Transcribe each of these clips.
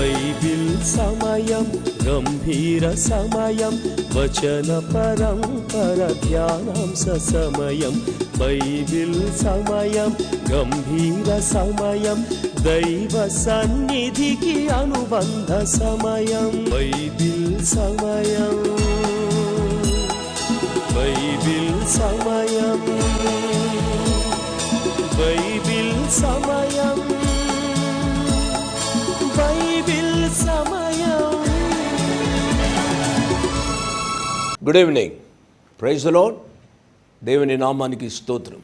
Bible సమయం గంభీర సమయం వచన పరంపర ధ్యానాంశ సమయం. బైబిల్ సమయం గంభీర సమయం దైవ సన్నిధికి అనుబంధ సమయం. బైబిల్ సమయం బైబిల్ సమయం బైబిల్ సమయం బైబిల్ సమయం. Good evening, praise the Lord. దేవుని నామానికి స్తోత్రం.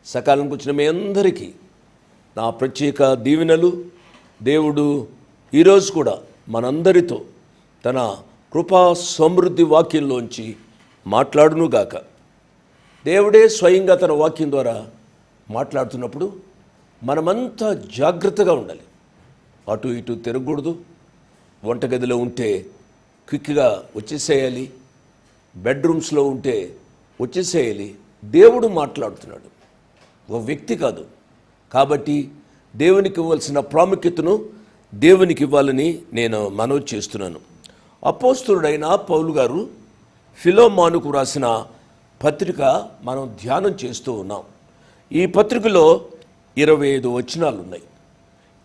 సకాలంకి వచ్చిన మీ అందరికీ నా ప్రత్యేక దీవెనలు. దేవుడు ఈరోజు కూడా మనందరితో తన కృపా సమృద్ధి వాక్యంలోంచి మాట్లాడునుగాక. దేవుడే స్వయంగా తన వాక్యం ద్వారా మాట్లాడుతున్నప్పుడు మనమంతా జాగ్రత్తగా ఉండాలి. అటు ఇటు తిరగకూడదు. వంటగదిలో ఉంటే క్విక్గా వచ్చేసేయాలి, బెడ్రూమ్స్లో ఉంటే వచ్చేసేయాలి. దేవుడు మాట్లాడుతున్నాడు, ఒక వ్యక్తి కాదు. కాబట్టి దేవునికి ఇవ్వాల్సిన ప్రాముఖ్యతను దేవునికి ఇవ్వాలని నేను మనవి చేస్తున్నాను. అపోస్తలుడైన పౌలు గారు ఫిలోమానుకు రాసిన పత్రిక మనం ధ్యానం చేస్తూ ఉన్నాం. ఈ పత్రికలో 25 వచనాలు ఉన్నాయి.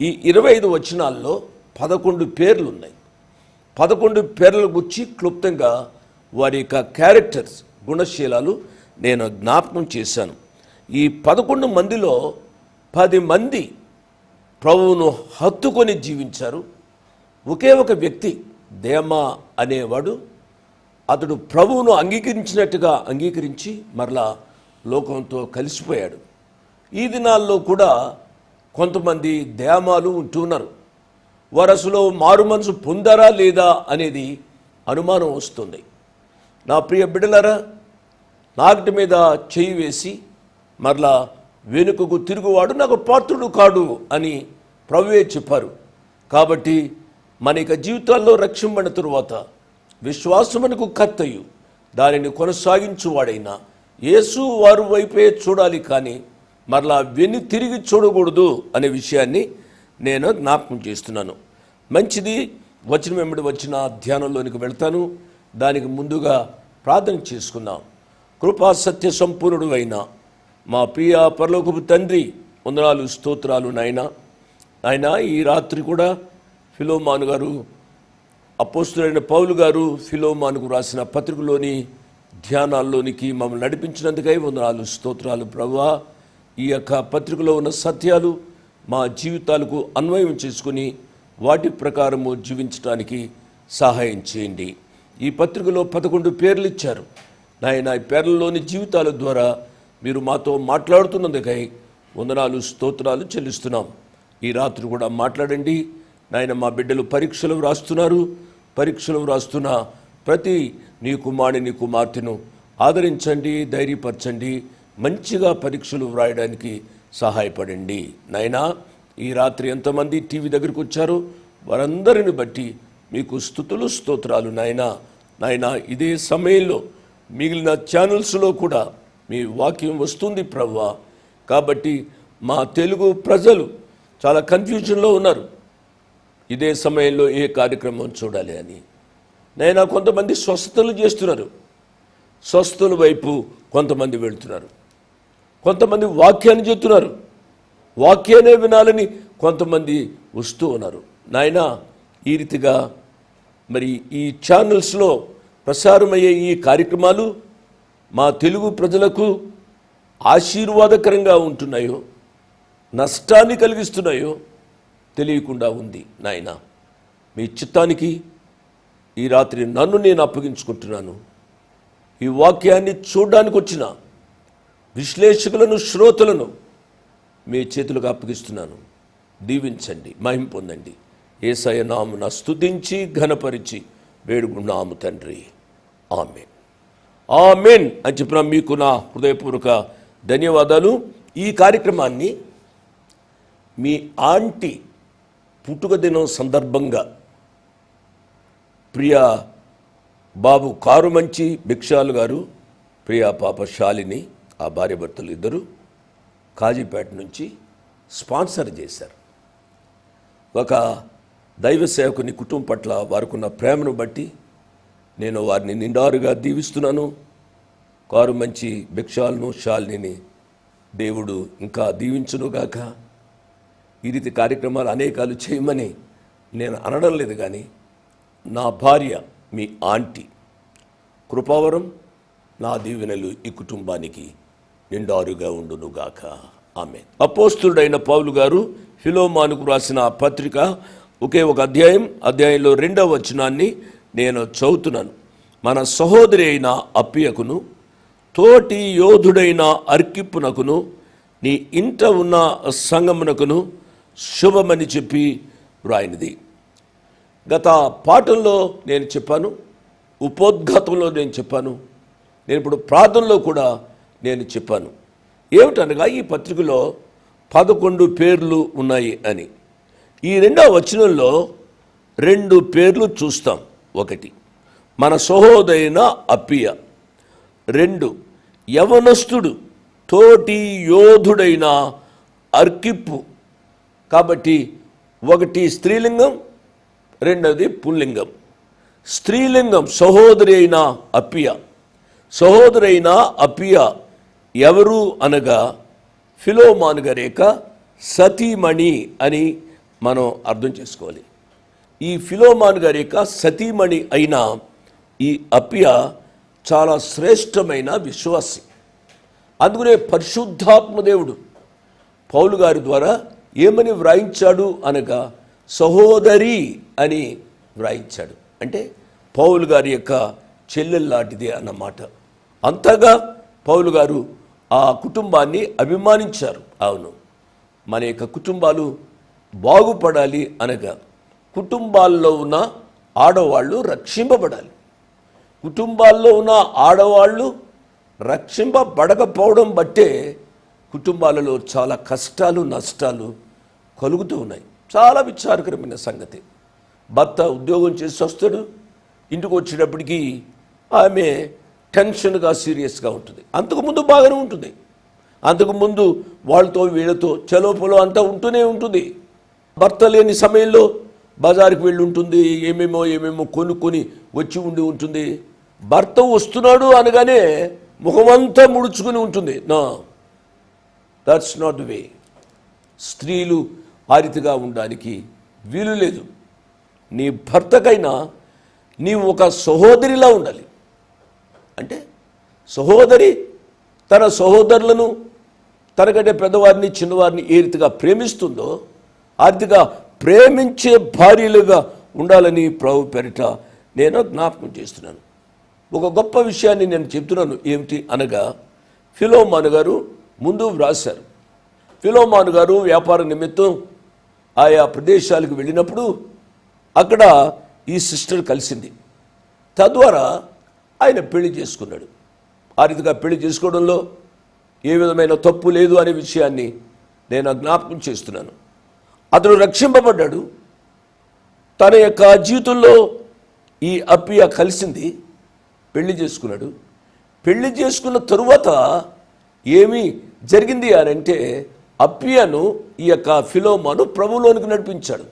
ఈ 25 వచనాల్లో 11 పేర్లు ఉన్నాయి. 11 పేర్ల గురించి క్లుప్తంగా వారి యొక్క క్యారెక్టర్స్, గుణశీలాలు నేను జ్ఞాపకం చేశాను. ఈ 11 మందిలో 10 మంది ప్రభువును హత్తుకొని జీవించారు. ఒకే ఒక వ్యక్తి దేమా అనేవాడు, అతడు ప్రభువును అంగీకరించినట్టుగా అంగీకరించి మరలా లోకంతో కలిసిపోయాడు. ఈ దినాల్లో కూడా కొంతమంది దేమాలు ఉంటున్నారు. వారు అసలు మారు మనసు పొందారా లేదా అనేది అనుమానం వస్తుంది. నా ప్రియ బిడ్డలారా, నాగటి మీద చేయి వేసి మరలా వెనుకకు తిరుగువాడు నాకు పాత్రుడు కాడు అని ప్రభువే చెప్పారు. కాబట్టి మన యొక్క జీవితాల్లో రక్షింపబడిన తరువాత విశ్వాసమునకు కర్తయు దానిని కొనసాగించువాడైనా యేసు వారి వైపే చూడాలి, కానీ మరలా వెన్ను తిరిగి చూడకూడదు అనే విషయాన్ని నేను జ్ఞాపకం చేస్తున్నాను. మంచిది, వచనం వెంబడి వచ్చిన ధ్యానంలోనికి వెళ్తాను. దానికి ముందుగా ప్రార్థన చేసుకుందాం. కృపా సత్య సంపూర్ణుడు అయిన మా ప్రియ పరలోకపు తండ్రి, వందనాలు స్తోత్రాలు నాయన. ఈ రాత్రి కూడా ఫిలోమాను గారు, అపోస్తలుడైన పౌలు గారు ఫిలోమానుకు రాసిన పత్రికలోని ధ్యానాల్లోనికి మమ్మల్ని నడిపించినందుకై వందనాలు స్తోత్రాలు ప్రభువా. ఈ యొక్క పత్రికలో ఉన్న సత్యాలు మా జీవితాలకు అన్వయం చేసుకుని వాటి ప్రకారము జీవించడానికి సహాయం చేయండి. ఈ పత్రికలో 11 పేర్లు ఇచ్చారు నాయన. ఈ పేర్లలోని జీవితాల ద్వారా మీరు మాతో మాట్లాడుతున్నందుకై వందనాలు స్తోత్రాలు చెల్లిస్తున్నాం. ఈ రాత్రి కూడా మాట్లాడండి నాయన. మా బిడ్డలు పరీక్షలు వ్రాస్తున్నారు. పరీక్షలు వ్రాస్తున్న ప్రతి నీ కుమారుని కుమార్తెను ఆదరించండి, ధైర్యపరచండి, మంచిగా పరీక్షలు వ్రాయడానికి సహాయపడండి నాయనా. ఈ రాత్రి ఎంతమంది టీవీ దగ్గరికి వచ్చారో వారందరిని బట్టి మీకు స్తుతులు స్తోత్రాలు నాయనా. ఇదే సమయంలో మిగిలిన ఛానల్స్లో కూడా మీ వాక్యం వస్తుంది ప్రభువా. కాబట్టి మా తెలుగు ప్రజలు చాలా కన్ఫ్యూజన్లో ఉన్నారు, ఇదే సమయంలో ఏ కార్యక్రమం చూడాలి అని. నైనా కొంతమంది స్వస్థతలు చేస్తున్నారు, స్వస్థతల వైపు కొంతమంది వెళుతున్నారు. కొంతమంది వాక్యాన్ని చెప్తున్నారు, వాక్యాన్ని వినాలని కొంతమంది వస్తూ ఉన్నారు నాయనా. ఈ రీతిగా మరి ఈ ఛానల్స్లో ప్రసారమయ్యే ఈ కార్యక్రమాలు మా తెలుగు ప్రజలకు ఆశీర్వాదకరంగా ఉంటున్నాయో నష్టాన్ని కలిగిస్తున్నాయో తెలియకుండా ఉంది నాయనా. మీ చిత్తానికి ఈ రాత్రి నన్ను నేను అప్పగించుకుంటున్నాను. ఈ వాక్యాన్ని చూడడానికి వచ్చిన విశ్లేషకులను, శ్రోతలను మీ చేతులకు అప్పగిస్తున్నాను. దీవించండి, మహిమ పొందండి. యేసయ్య నామమున స్తుతించి ఘనపరిచి వేడుకున్నాము తండ్రి, ఆమేన్. ఆమేన్ అని చెప్పిన మీకు నా హృదయపూర్వక ధన్యవాదాలు. ఈ కార్యక్రమాన్ని మీ ఆంటీ పుట్టుక దినం సందర్భంగా ప్రియా బాబు కారుమంచి భిక్షాలు గారు, ప్రియా పాప శాలిని, ఆ భార్యాభర్తలు ఇద్దరు కాజీపేట నుంచి స్పాన్సర్ చేశారు. ఒక దైవ సేవకుని కుటుంబం పట్ల వారికున్న ప్రేమను బట్టి నేను వారిని నిండారుగా దీవిస్తున్నాను. కారు మంచి భిక్షాలను శాలిని దేవుడు ఇంకా దీవించునుగాక. ఈ రీతి కార్యక్రమాలు అనేకాలు చేయమని నేను అనడం లేదు, కానీ నా భార్య మీ ఆంటీ కృపావరం నా దీవెనలు ఈ కుటుంబానికి నిండారుగా ఉండునుగాక. ఆమె. అపోస్తుడైన పౌలు గారు ఫిలోమానుకు రాసిన పత్రిక ఒకే ఒక అధ్యాయంలో 2వ వచనాన్ని నేను చదువుతున్నాను. మన సహోదరి అయిన అప్పియకును తోటి యోధుడైన అర్కిప్పునకును నీ ఇంట ఉన్న సంగమునకును శుభమని చెప్పి వ్రాయినది. గత పాఠంలో నేను చెప్పాను, ఉపోద్ఘాతంలో నేను చెప్పాను, నేను ఇప్పుడు ప్రార్థనలో కూడా నేను చెప్పాను. ఏమిటనగా ఈ పత్రికలో 11 పేర్లు ఉన్నాయి అని. ఈ 2వ వచనంలో 2 పేర్లు చూస్తాం. 1 మన సహోదరైన అప్పియ, 2 యవనస్తుడు తోటి యోధుడైన అర్కిప్పు. కాబట్టి 1 స్త్రీలింగం, 2వది పుల్లింగం. స్త్రీలింగం సహోదరి అయిన అప్పియ. సహోదరి అయిన అప్పియ ఎవరు అనగా ఫిలోమాను గారి యొక్క సతీమణి అని మనం అర్థం చేసుకోవాలి. ఈ ఫిలోమాను గారి యొక్క సతీమణి అయిన ఈ అప్పియ చాలా శ్రేష్టమైన విశ్వాసి. అందుకనే పరిశుద్ధాత్మ దేవుడు పౌలు గారి ద్వారా ఏమని వ్రాయించాడు అనగా సహోదరి అని వ్రాయించాడు. అంటే పౌలు గారి యొక్క చెల్లెల్లాంటిది అన్నమాట. అంతగా పౌలు గారు ఆ కుటుంబాన్ని అభిమానించారు. అవును, మన యొక్క కుటుంబాలు బాగుపడాలి అనగా కుటుంబాల్లో ఉన్న ఆడవాళ్ళు రక్షింపబడాలి. కుటుంబాల్లో ఉన్న ఆడవాళ్ళు రక్షింపబడకపోవడం బట్టే కుటుంబాలలో చాలా కష్టాలు నష్టాలు కలుగుతూ ఉన్నాయి. చాలా విచారకరమైన సంగతి. భర్త ఉద్యోగం చేసి వస్తాడు, ఇంటికి వచ్చేటప్పటికి ఆమె టెన్షన్గా సీరియస్గా ఉంటుంది. అంతకుముందు బాగానే ఉంటుంది, అంతకుముందు వాళ్ళతో వీళ్ళతో చలోపులో అంతా ఉంటూనే ఉంటుంది. భర్త లేని సమయంలో బజారుకి వెళ్ళి ఉంటుంది, ఏమేమో కొనుక్కొని వచ్చి ఉండి ఉంటుంది. భర్త వస్తున్నాడు అనగానే ముఖమంతా ముడుచుకుని ఉంటుంది. No, that's not the way. స్త్రీలు ఆ రీతిగా ఉండడానికి వీలు లేదు. నీ భర్తకైనా నీవు ఒక సహోదరిలా ఉండాలి. అంటే సహోదరి తన సహోదరులను, తనకంటే పెద్దవారిని చిన్నవారిని ఏ రీతిగా ప్రేమిస్తుందో ఆ రీతిగా ప్రేమించే భార్యలుగా ఉండాలని ప్రభు పేరిట నేను జ్ఞాపకం చేస్తున్నాను. ఒక గొప్ప విషయాన్ని నేను చెప్తున్నాను. ఏమిటి అనగా ఫిలోమాను గారు ముందు వ్రాశారు. ఫిలోమాను గారు వ్యాపార నిమిత్తం ఆయా ప్రదేశాలకు వెళ్ళినప్పుడు అక్కడ ఈ సిస్టర్ కలిసింది. తద్వారా ఆయన పెళ్లి చేసుకున్నాడు. ఆ రీతిగా పెళ్లి చేసుకోవడంలో ఏ విధమైన తప్పు లేదు అనే విషయాన్ని నేను జ్ఞాపకం చేస్తున్నాను. అతడు రక్షింపబడ్డాడు. తన యొక్క జీవితంలో ఈ అప్పియ కలిసింది, పెళ్లి చేసుకున్నాడు. పెళ్లి చేసుకున్న తరువాత ఏమి జరిగింది అని అంటే అప్పియను ఈ యొక్క ఫిలోమాను ప్రభువులోనికి నడిపించాడు.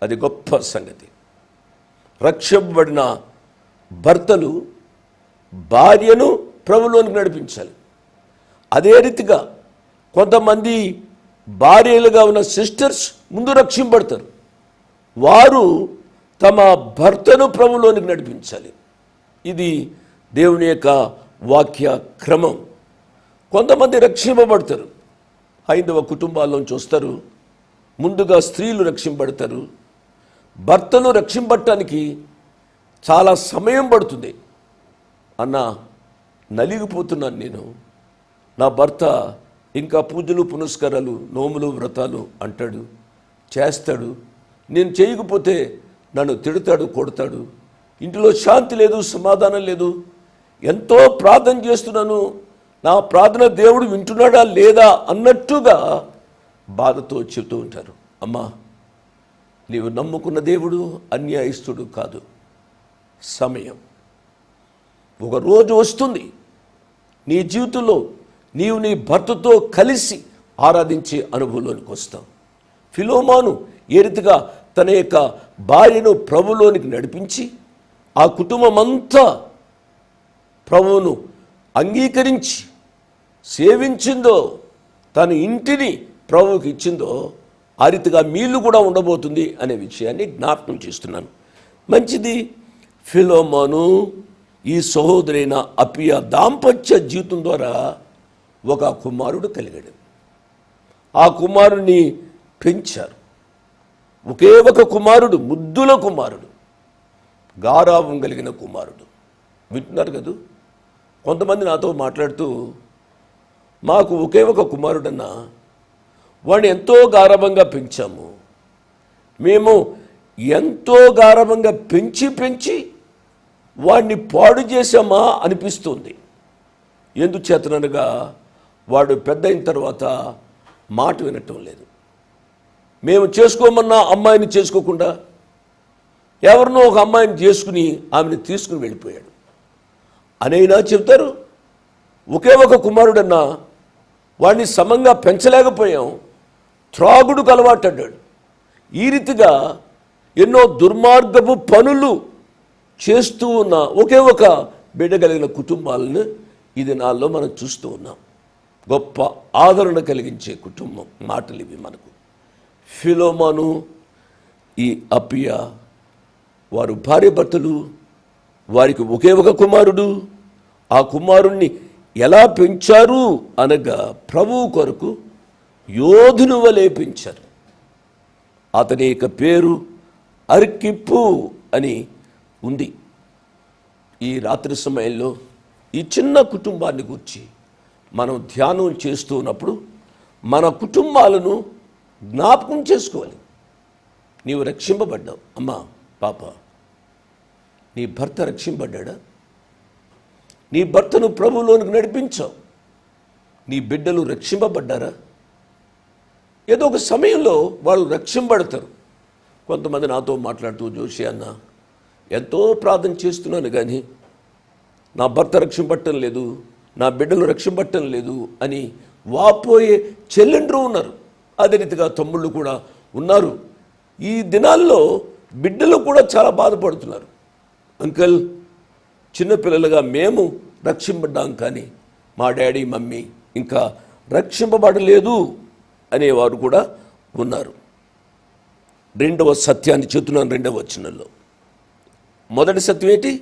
అది గొప్ప సంగతి. రక్షింపబడిన భర్తలు భార్యను ప్రభువులోనికి నడిపించాలి. అదే రీతిగా కొంతమంది భార్యలుగా ఉన్న సిస్టర్స్ ముందు రక్షింపబడతారు. వారు తమ భర్తను ప్రభువులోనికి నడిపించాలి. ఇది దేవుని యొక్క వాక్య క్రమం. కొంతమంది రక్షింపబడతారు, హైందవ కుటుంబాల్లోంచి వస్తారు. ముందుగా స్త్రీలు రక్షింపబడతారు. భర్తను రక్షింపటానికి చాలా సమయం పడుతుంది. అన్న నలిగిపోతున్నాను నేను, నా భర్త ఇంకా పూజలు పునస్కారాలు నోములు వ్రతాలు అంటాడు, చేస్తాడు, నేను చేయకపోతే నన్ను తిడతాడు, కొడతాడు, ఇంటిలో శాంతి లేదు, సమాధానం లేదు, ఎంతో ప్రార్థన చేస్తున్నాను, నా ప్రార్థన దేవుడు వింటున్నాడా లేదా అన్నట్టుగా బాధతో చెబుతూ ఉంటారు. అమ్మా, నీవు నమ్ముకున్న దేవుడు అన్యాయస్తుడు కాదు. సమయం ఒక రోజు వస్తుంది, నీ జీవితంలో నీవు నీ భర్తతో కలిసి ఆరాధించే అనుభవంలోనికి వస్తావు. ఫిలోమాను ఏ రీతిగా తన యొక్క భార్యను ప్రభులోనికి నడిపించి ఆ కుటుంబం అంతా ప్రభువును అంగీకరించి సేవించిందో, తన ఇంటిని ప్రభువుకి ఇచ్చిందో, ఆ రీతిగా మీళ్ళు కూడా ఉండబోతుంది అనే విషయాన్ని జ్ఞాపకం చేస్తున్నాను. మంచిది. ఫిలోమోను ఈ సహోదరైన అపియా దాంపత్య జీవితం ద్వారా ఒక కుమారుడు కలిగాడు. ఆ కుమారుని పెంచారు. ఒకే ఒక కుమారుడు, ముద్దుల కుమారుడు, గారావం కలిగిన కుమారుడు. వింటున్నారు కదూ? కొంతమంది నాతో మాట్లాడుతూ, మాకు ఒకే ఒక కుమారుడన్నా, వాడిని ఎంతో గారాబంగా పెంచాము, మేము ఎంతో గారాబంగా పెంచి వాడిని పాడు చేశామా అనిపిస్తుంది. ఎందుచేతనగా వాడు పెద్ద అయిన తర్వాత మాట వినటం లేదు. మేము చేసుకోమన్నా అమ్మాయిని చేసుకోకుండా ఎవరినో ఒక అమ్మాయిని చేసుకుని ఆమెను తీసుకుని వెళ్ళిపోయాడు అనైనా చెప్తారు. ఒకే ఒక కుమారుడన్నా, వాడిని సమంగా పెంచలేకపోయాం, త్రాగుడుకు అలవాటడ్డాడు. ఈ రీతిగా ఎన్నో దుర్మార్గపు పనులు చేస్తూ ఉన్న ఒకే ఒక బిడ్డ కలిగిన కుటుంబాలను ఈ దినాల్లో మనం చూస్తూ ఉన్నాం. గొప్ప ఆదరణ కలిగించే కుటుంబం మాటలు ఇవి మనకు. ఫిలోమోను, ఈ అపియా, వారు భార్యాభర్తలు. వారికి ఒకే ఒక కుమారుడు. ఆ కుమారుణ్ణి ఎలా పెంచారు అనగా ప్రభువు కొరకు యోధుని వలె పెంచారు. అతని యొక్క పేరు అర్కిప్పు అని ఉంది. ఈ రాత్రి సమయంలో ఈ చిన్న కుటుంబాన్ని గురించి మనం ధ్యానం చేస్తూ ఉన్నప్పుడు మన కుటుంబాలను జ్ఞాపకం చేసుకోవాలి. నీవు రక్షింపబడ్డావు అమ్మా, పాప. నీ భర్త రక్షింపబడ్డా? నీ భర్తను ప్రభువులోనికి నడిపించావు. నీ బిడ్డలు రక్షింపబడ్డారా? ఏదో ఒక సమయంలో వాళ్ళు రక్షింపబడతారు. కొంతమంది నాతో మాట్లాడుతూ, జోషి అన్న, ఎంతో ప్రార్థన చేస్తున్నాను కానీ నా భర్త రక్షింపట్టం లేదు, నా బిడ్డలు రక్షింపట్టం లేదు అని వాపోయే చెల్లెండ్రు ఉన్నారు. అదే రీతిగా తమ్ముళ్ళు కూడా ఉన్నారు. ఈ దినాల్లో బిడ్డలు కూడా చాలా బాధపడుతున్నారు. అంకల్, చిన్నపిల్లలుగా మేము రక్షింపడ్డాం కానీ మా డాడీ మమ్మీ ఇంకా రక్షింపబడలేదు అనేవారు కూడా ఉన్నారు. రెండవ సత్యాన్ని చెప్తున్నాను. రెండవ వచనంలో మొదటి సత్యం ఏంటి?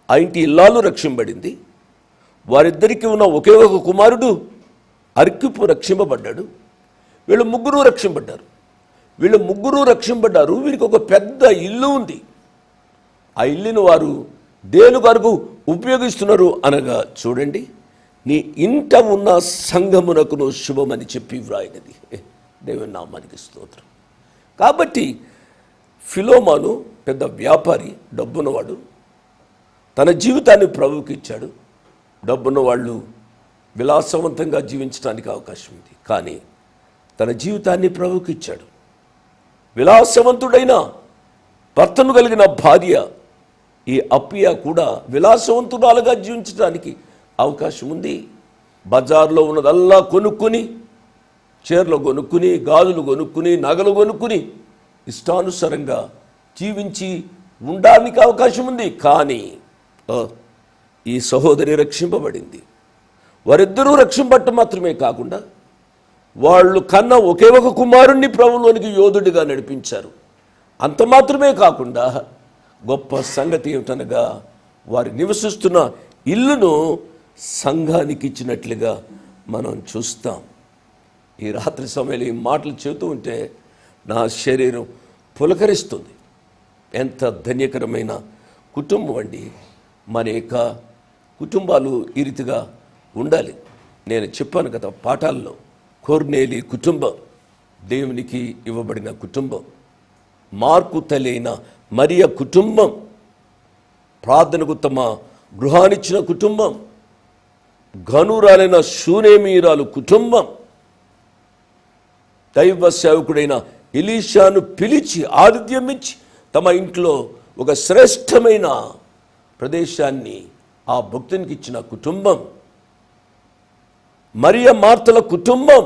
ఆ ఇంటి ఇల్లాలు రక్షింపబడింది. వారిద్దరికీ ఉన్న ఒకే ఒక కుమారుడు అర్కిప్పు రక్షింపబడ్డాడు. వీళ్ళు ముగ్గురు రక్షింపబడ్డారు. వీరికి ఒక పెద్ద ఇల్లు ఉంది. ఆ ఇల్లును వారు దేని కొరకు ఉపయోగిస్తున్నారు అనగా, చూడండి, నీ ఇంట ఉన్న సంఘమునకును శుభమని చెప్పి వ్రాయినది. దేవుని నామానికి స్తోత్రం. కాబట్టి ఫిలోమోను పెద్ద వ్యాపారి, డబ్బున్నవాడు. తన జీవితాన్ని ప్రభువుకి ఇచ్చాడు. డబ్బున్న వాళ్ళు విలాసవంతంగా జీవించడానికి అవకాశం ఉంది, కానీ తన జీవితాన్ని ప్రభువుకి ఇచ్చాడు. విలాసవంతుడైన భర్తను కలిగిన భార్య ఈ అపియా కూడా విలాసవంతురాలుగా జీవించడానికి అవకాశం ఉంది. బజార్లో ఉన్నదల్లా కొనుక్కుని, చీరలు కొనుక్కుని, గాజులు కొనుక్కుని, నగలు కొనుక్కుని ఇష్టానుసారంగా జీవించి ఉండడానికి అవకాశం ఉంది. కానీ ఈ సహోదరి రక్షింపబడింది. వారిద్దరూ రక్షింపబడటం మాత్రమే కాకుండా వాళ్ళు కన్న ఒకే ఒక కుమారుణ్ణి ప్రభువులోనికి యోధుడిగా నడిపించారు. అంత మాత్రమే కాకుండా గొప్ప సంగతి ఏమిటనగా, వారు నివసిస్తున్న ఇల్లును సంఘానికి ఇచ్చినట్లుగా మనం చూస్తాం. ఈ రాత్రి సమయంలో ఈ మాటలు చెబుతూ ఉంటే నా శరీరం పులకరిస్తుంది. ఎంత ధన్యకరమైన కుటుంబం అండి. మన యొక్క కుటుంబాలు ఈ రీతిగా ఉండాలి. నేను చెప్పాను కదా పాఠాల్లో, కొర్నేలి కుటుంబం దేవునికి ఇవ్వబడిన కుటుంబం. మార్కు తల్లి అయిన మరియ కుటుంబం ప్రార్థనకు తమ గృహాన్నిచ్చిన కుటుంబం. ఘనురాలైన షూనేమీరాలు కుటుంబం దైవ సేవకుడైన ఎలీషాను పిలిచి ఆతిథ్యం ఇచ్చి తమ ఇంట్లో ఒక శ్రేష్టమైన ప్రదేశాన్ని ఆ భక్తునికి ఇచ్చిన కుటుంబం. మరియ మార్తల కుటుంబం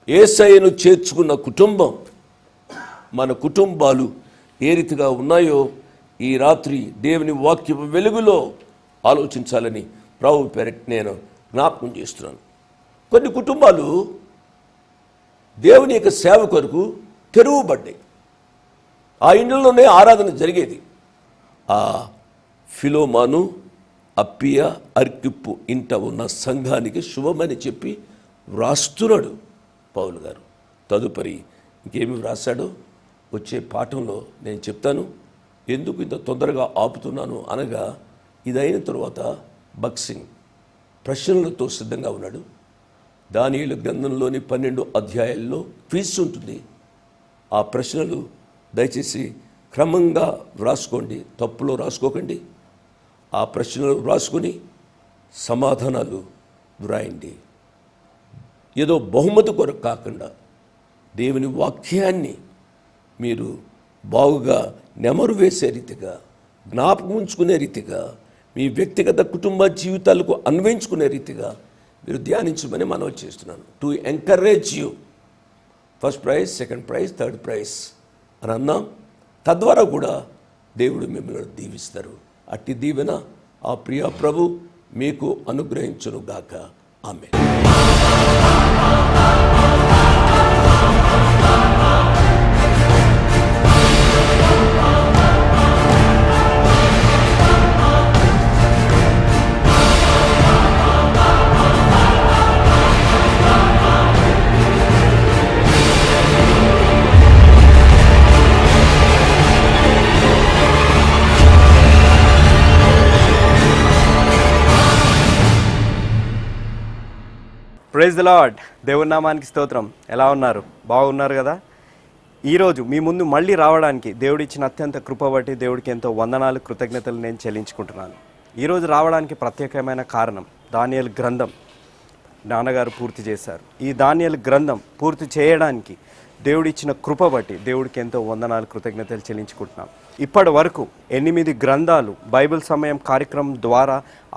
యేసయ్యను చేర్చుకున్న కుటుంబం. మన కుటుంబాలు ఏ రీతిగా ఉన్నాయో ఈ రాత్రి దేవుని వాక్య వెలుగులో ఆలోచించాలని ప్రభు పేరిట నేను జ్ఞాపకం చేస్తున్నాను. కొన్ని కుటుంబాలు దేవుని యొక్క సేవ కొరకు తెరువబడ్డాయి. ఆ ఇండ్లలోనే ఆరాధన జరిగేది. ఆ ఫిలోమాను, అప్పియ, అర్కిప్పు ఇంట ఉన్న సంఘానికి శుభమని చెప్పి వ్రాస్తున్నాడు పౌలు గారు. తదుపరి ఇంకేమి వ్రాసాడో వచ్చే పాఠంలో నేను చెప్తాను. ఎందుకు ఇంత తొందరగా ఆపుతున్నాను అనగా, ఇదైన తరువాత బక్సింగ్ ప్రశ్నలతో సిద్ధంగా ఉన్నాడు. దానియేలు గ్రంథంలోని 12 అధ్యాయాల్లో క్విజ్ ఉంటుంది. ఆ ప్రశ్నలు దయచేసి క్రమంగా వ్రాసుకోండి, తప్పులో రాసుకోకండి. ఆ ప్రశ్నలు వ్రాసుకొని సమాధానాలు వ్రాయండి. ఏదో బహుమతి కొరకు కాకుండా దేవుని వాక్యాన్ని మీరు బాగుగా నెమరు వేసే రీతిగా, జ్ఞాపకం ఉంచుకునే రీతిగా, మీ వ్యక్తిగత కుటుంబ జీవితాలకు అన్వయించుకునే రీతిగా మీరు ధ్యానించమని మనవి చేస్తున్నాను. To encourage you, first prize, second prize, third prize అని అన్నాం. తద్వారా కూడా దేవుడు మిమ్మల్ని దీవిస్తారు. అట్టి దీవెన ఆ ప్రియ ప్రభు మీకు అనుగ్రహించును గాక. ఆమేన్. Praise the Lord. దేవుని నామానికి స్తోత్రం. ఎలా ఉన్నారు? బాగున్నారు కదా? ఈరోజు మీ ముందు మళ్ళీ రావడానికి దేవుడిచ్చిన అత్యంత కృప బట్టి దేవుడికి ఎంతో వందనాలు, కృతజ్ఞతలు నేను చెల్లించుకుంటున్నాను. ఈరోజు రావడానికి ప్రత్యేకమైన కారణం, దానియేలు గ్రంథం నాన్నగారు పూర్తి చేశారు. ఈ దానియేలు గ్రంథం పూర్తి చేయడానికి దేవుడిచ్చిన కృప బట్టి దేవుడికి ఎంతో వందనాలు, కృతజ్ఞతలు చెల్లించుకుంటున్నాం. ఇప్పటి వరకు 8 గ్రంథాలు బైబిల్ సమయం కార్యక్రమం ద్వారా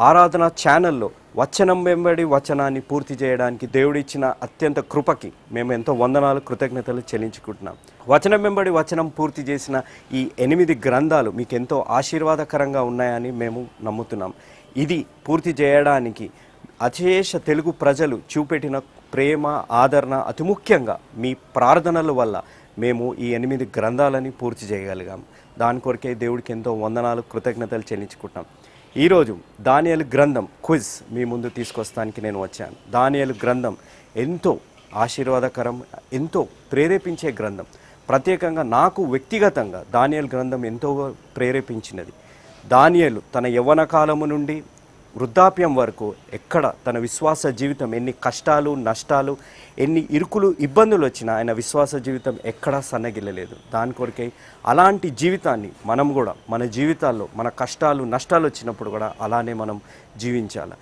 ఆరాధన ఛానల్లో వచనం వెంబడి వచనాన్ని పూర్తి చేయడానికి దేవుడిచ్చిన అత్యంత కృపకి మేము ఎంతో వందనాలు, కృతజ్ఞతలు చెల్లించుకుంటున్నాం. వచనం వెంబడి వచనం పూర్తి చేసిన ఈ 8 గ్రంథాలు మీకు ఎంతో ఆశీర్వాదకరంగా ఉన్నాయని మేము నమ్ముతున్నాం. ఇది పూర్తి చేయడానికి అశేష తెలుగు ప్రజలు చూపెట్టిన ప్రేమ, ఆదరణ, అతి ముఖ్యంగా మీ ప్రార్థనల వల్ల మేము ఈ 8 గ్రంథాలని పూర్తి చేయగలిగాం. దాని కొరకే దేవుడికి ఎంతో వందనాలు, కృతజ్ఞతలు చెల్లించుకుంటాం. ఈరోజు దానియేలు గ్రంథం క్విజ్ మీ ముందు తీసుకొస్తానికి నేను వచ్చాను. దానియేలు గ్రంథం ఎంతో ఆశీర్వాదకరం, ఎంతో ప్రేరేపించే గ్రంథం. ప్రత్యేకంగా నాకు వ్యక్తిగతంగా దానియేలు గ్రంథం ఎంతో ప్రేరేపించినది. దానియేలు తన యవ్వన కాలము నుండి వృద్ధాప్యం వరకు ఎక్కడ తన విశ్వాస జీవితం, ఎన్ని కష్టాలు, నష్టాలు, ఎన్ని ఇరుకులు, ఇబ్బందులు వచ్చినా ఆయన విశ్వాస జీవితం ఎక్కడా సన్నగిల్లలేదు. దాని కొరకై అలాంటి జీవితాన్ని మనం కూడా మన జీవితాల్లో మన కష్టాలు, నష్టాలు వచ్చినప్పుడు కూడా అలానే మనం జీవించాలి.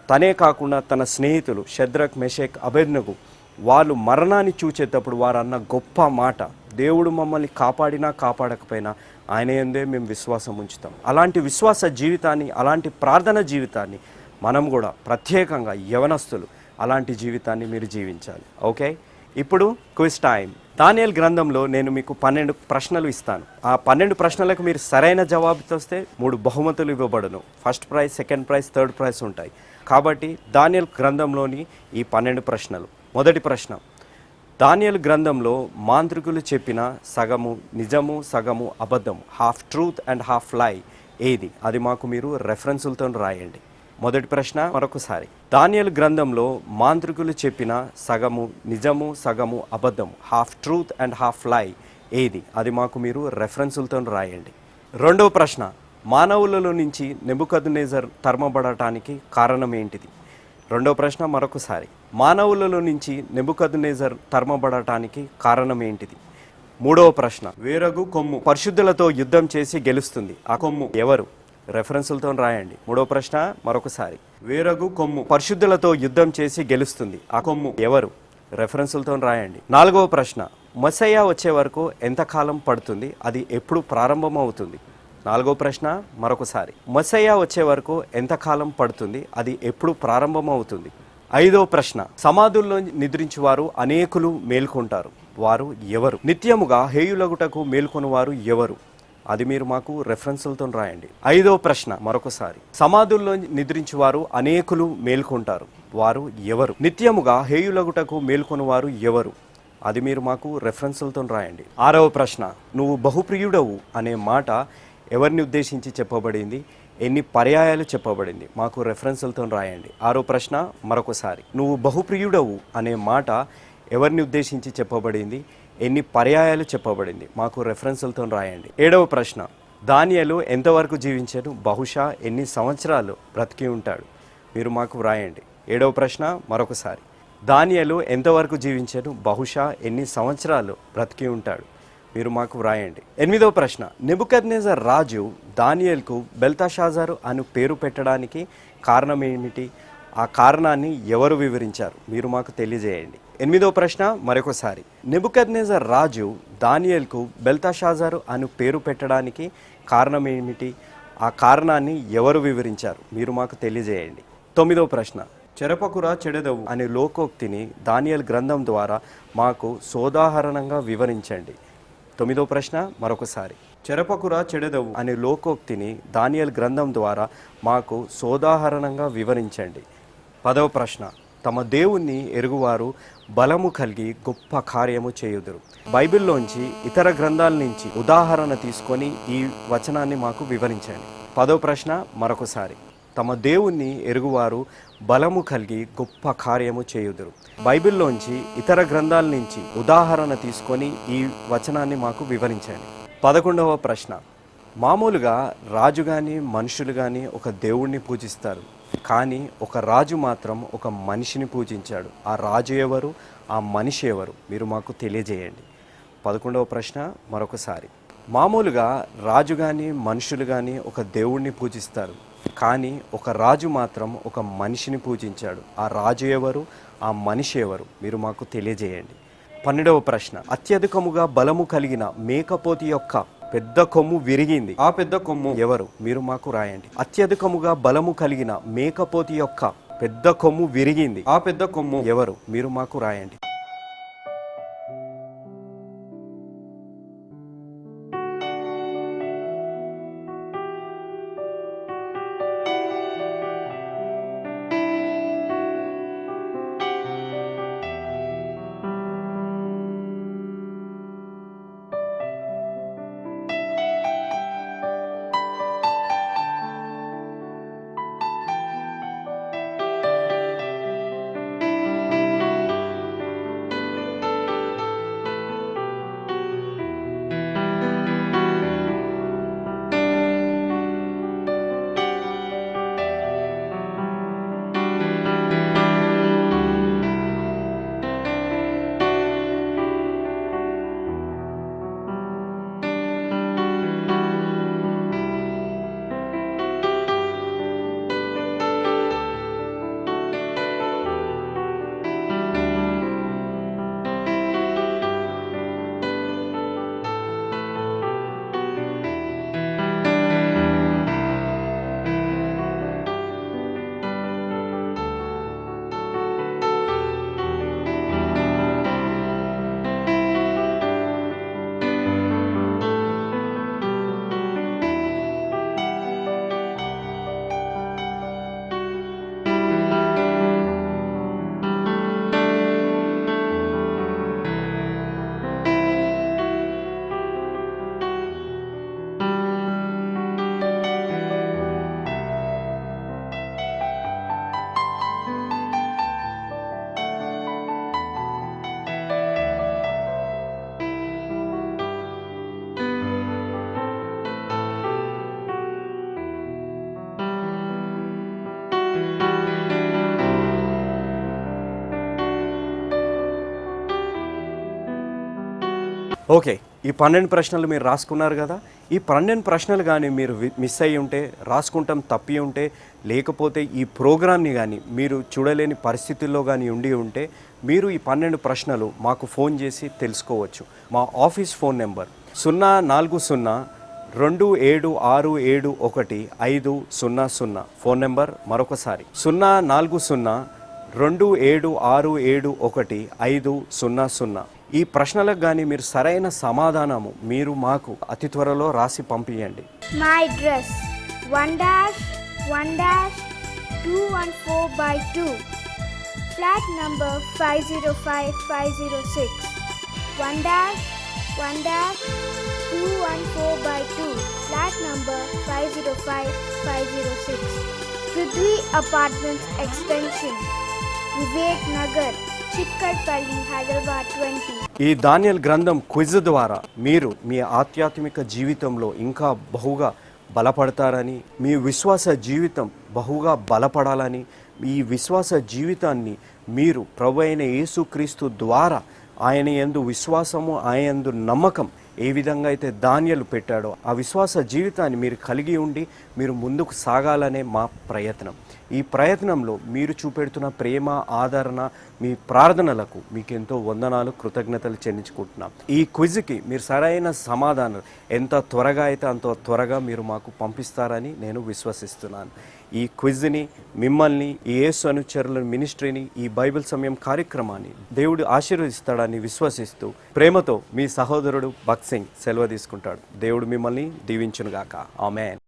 తనే కాకుండా తన స్నేహితులు షద్రక్, మెషక్, అబేద్నెగో వాళ్ళు మరణాన్ని చూచేటప్పుడు వారు అన్న గొప్ప మాట, దేవుడు మమ్మల్ని కాపాడినా కాపాడకపోయినా ఆయన యందే మేము విశ్వాసం ఉంచుతాం. అలాంటి విశ్వాస జీవితాన్ని, అలాంటి ప్రార్థన జీవితాన్ని మనం కూడా ప్రత్యేకంగా యవనస్తులు అలాంటి జీవితాన్ని మీరు జీవించాలి. ఓకే, ఇప్పుడు క్విజ్ టైం. దానియేలు గ్రంథంలో నేను మీకు 12 ప్రశ్నలు ఇస్తాను. ఆ 12 ప్రశ్నలకు మీరు సరైన జవాబుతో వస్తే 3 బహుమతులు ఇవ్వబడును. First prize, second prize, third prize ఉంటాయి. కాబట్టి దానియేలు గ్రంథంలోని ఈ 12 ప్రశ్నలు. మొదటి ప్రశ్న, దానియేలు గ్రంథంలో మాంత్రికులు చెప్పిన సగము నిజము, సగము అబద్ధము, హాఫ్ ట్రూత్ అండ్ హాఫ్ లై ఏది? అది మాకు మీరు రెఫరెన్సులతో రాయండి. మొదటి ప్రశ్న మరొకసారి, దానియేలు గ్రంథంలో మాంత్రికులు చెప్పిన సగము నిజము, సగము అబద్ధము, హాఫ్ ట్రూత్ అండ్ హాఫ్ లై ఏది? అది మాకు మీరు రెఫరెన్సులతో రాయండి. రెండవ ప్రశ్న, మానవులలో నుంచి నెబుకద్నెజర్ తరమబడటానికి కారణం ఏంటిది? రెండవ ప్రశ్న మరొకసారి, మానవులలో నుంచి నెబుకద్నెజర్ తరమబడటానికి కారణం ఏంటిది? మూడవ ప్రశ్న, వేరగు కొమ్ము పరిశుద్ధులతో యుద్ధం చేసి గెలుస్తుంది. ఆ కొమ్ము ఎవరు? రెఫరెన్సులతో రాయండి. మూడవ ప్రశ్న మరొకసారి, వేరగు కొమ్ము పరిశుద్ధులతో యుద్ధం చేసి గెలుస్తుంది. ఆ కొమ్ము ఎవరు? రెఫరెన్సులతో రాయండి. నాలుగవ ప్రశ్న, మెస్సయ్య వచ్చే వరకు ఎంతకాలం పడుతుంది? అది ఎప్పుడు ప్రారంభమవుతుంది? నాలుగో ప్రశ్న మరొకసారి, మెస్సయ్య వచ్చే వరకు ఎంతకాలం పడుతుంది? అది ఎప్పుడు ప్రారంభమవుతుంది? ఐదో ప్రశ్న, సమాధుల్లో నిద్రించువారు అనేకులు మేల్కొంటారు. వారు ఎవరు? నిత్యముగా హేయులగుటకు మేల్కొనువారు ఎవరు? అది మీరు మాకు రెఫరెన్సులతో రాయండి. 5వ ప్రశ్న మరొకసారి, సమాధుల్లో నిద్రించువారు అనేకులు మేల్కొంటారు, వారు ఎవరు? నిత్యముగా హేయులగుటకు మేల్కొనువారు ఎవరు? అది మీరు మాకు రెఫరెన్సులతో రాయండి. 6వ ప్రశ్న, నువ్వు బహుప్రియుడవు అనే మాట ఎవరిని ఉద్దేశించి చెప్పబడింది? ఎన్ని పర్యాయాలు చెప్పబడింది? మాకు రెఫరెన్సులతో రాయండి. 6వ ప్రశ్న మరొకసారి, నువ్వు బహుప్రియుడవు అనే మాట ఎవరిని ఉద్దేశించి చెప్పబడింది? ఎన్ని పర్యాయాలు చెప్పబడింది? మాకు రెఫరెన్సులతో రాయండి. 7వ ప్రశ్న, దానియేలు ఎంతవరకు జీవించాడు? బహుశా ఎన్ని సంవత్సరాలు బ్రతికి ఉంటాడు? మీరు మాకు వ్రాయండి. 7వ ప్రశ్న మరొకసారి, దానియేలు ఎంతవరకు జీవించాడు? బహుశా ఎన్ని సంవత్సరాలు బ్రతికి ఉంటాడు? మీరు మాకు వ్రాయండి. 8వ ప్రశ్న, నెబుకద్నెజర్ రాజు దానియేలుకు బెల్తషాజరు అను పేరు పెట్టడానికి కారణం ఏమిటి? ఆ కారణాన్ని ఎవరు వివరించారు? మీరు మాకు తెలియజేయండి. 8వ ప్రశ్న మరొకసారి, నెబుకద్నెజర్ రాజు దానియేలుకు బెల్తషాజరు అను పేరు పెట్టడానికి కారణం ఏమిటి? ఆ కారణాన్ని ఎవరు వివరించారు? మీరు మాకు తెలియజేయండి. 9వ ప్రశ్న, చెరపకురా చెడెదవు అనే లోకోక్తిని దానియేలు గ్రంథం ద్వారా మాకు సోదాహరణంగా వివరించండి. 9వ ప్రశ్న మరొకసారి, చెరపకురా చెడెదవు అనే లోకోక్తిని దానియేలు గ్రంథం ద్వారా మాకు సోదాహరణంగా వివరించండి. 10వ ప్రశ్న, తమ దేవుణ్ణి ఎరుగువారు బలము కలిగి గొప్ప కార్యము చేయుదురు. బైబిల్లోంచి ఇతర గ్రంథాల నుంచి ఉదాహరణ తీసుకొని ఈ వచనాన్ని మాకు వివరించండి. 10వ ప్రశ్న మరొకసారి, తమ దేవుణ్ణి ఎరుగువారు బలము కలిగి గొప్ప కార్యము చేయుదురు. బైబిల్లోంచి ఇతర గ్రంథాల నుంచి ఉదాహరణ తీసుకొని ఈ వచనాన్ని మాకు వివరించండి. 11వ ప్రశ్న, మామూలుగా రాజు కానీ మనుషులు కానీ ఒక దేవుణ్ణి పూజిస్తారు, కానీ ఒక రాజు మాత్రం ఒక మనిషిని పూజించాడు. ఆ రాజు ఎవరు? ఆ మనిషి ఎవరు? మీరు మాకు తెలియజేయండి. 11వ ప్రశ్న మరొకసారి, మామూలుగా రాజు కానీ మనుషులు కానీ ఒక దేవుణ్ణి పూజిస్తారు, కానీ ఒక రాజు మాత్రం ఒక మనిషిని పూజించాడు. ఆ రాజు ఎవరు? ఆ మనిషి ఎవరు? మీరు మాకు తెలియజేయండి. 12వ ప్రశ్న, అత్యధికముగా బలము కలిగిన మేకపోతు యొక్క పెద్ద కొమ్ము విరిగింది, ఆ పెద్ద కొమ్ము ఎవరు? మీరు మాకు రాయండి. అత్యధికముగా బలము కలిగిన మేకపోతు యొక్క పెద్ద కొమ్ము విరిగింది, ఆ పెద్ద కొమ్ము ఎవరు? మీరు మాకు రాయండి. ఓకే, ఈ 12 ప్రశ్నలు మీరు రాసుకున్నారు కదా. ఈ 12 ప్రశ్నలు కానీ మీరు మిస్ అయ్యి ఉంటే, రాసుకుంటాం తప్పి ఉంటే, లేకపోతే ఈ ప్రోగ్రామ్ని కానీ మీరు చూడలేని పరిస్థితుల్లో కానీ ఉండి ఉంటే, మీరు ఈ 12 ప్రశ్నలు మాకు ఫోన్ చేసి తెలుసుకోవచ్చు. మా office phone number 040-27671500. Phone number మరొకసారి 040-27671500. 27671500. ఈ ప్రశ్నలకు కానీ మీరు సరైన సమాధానము మీరు మాకు అతి త్వరలో రాసి పంపించండి. My address 1-1-214/2, flat number 505506. 1-1-214/2, flat number 505506. Prithvi Apartments Extension, Vivek Nagar, Chikkarpalli, Hyderabad 20. ఈ దానియేల్ గ్రంథం క్విజ్ ద్వారా మీరు మీ ఆధ్యాత్మిక జీవితంలో ఇంకా బహుగా బలపడతారని, మీ విశ్వాస జీవితం బహుగా బలపడాలని, ఈ విశ్వాస జీవితాన్ని మీరు ప్రభు అయిన యేసుక్రీస్తు ద్వారా ఆయన యందు విశ్వాసము, ఆయన యందు నమ్మకం ఏ విధంగా అయితే దానియేలు పెట్టాడో ఆ విశ్వాస జీవితాన్ని మీరు కలిగి ఉండి మీరు ముందుకు సాగాలనే మా ప్రయత్నం. ఈ ప్రయత్నంలో మీరు చూపెడుతున్న ప్రేమ, ఆదరణ, మీ ప్రార్థనలకు మీకెంతో వందనాలు, కృతజ్ఞతలు చెల్లించుకుంటున్నాం. ఈ క్విజ్కి మీరు సరైన సమాధానం ఎంత త్వరగా అయితే అంత త్వరగా మీరు మాకు పంపిస్తారని నేను విశ్వసిస్తున్నాను. ఈ క్విజ్ని, మిమ్మల్ని, ఈ యేసు అనుచరుల మినిస్ట్రీని, ఈ బైబిల్ సమయం కార్యక్రమాన్ని దేవుడు ఆశీర్వదిస్తాడని విశ్వసిస్తూ ప్రేమతో మీ సహోదరుడు భక్త్ సింగ్ సెలవు తీసుకుంటాడు. దేవుడు మిమ్మల్ని దీవించునుగాక. ఆమేన్.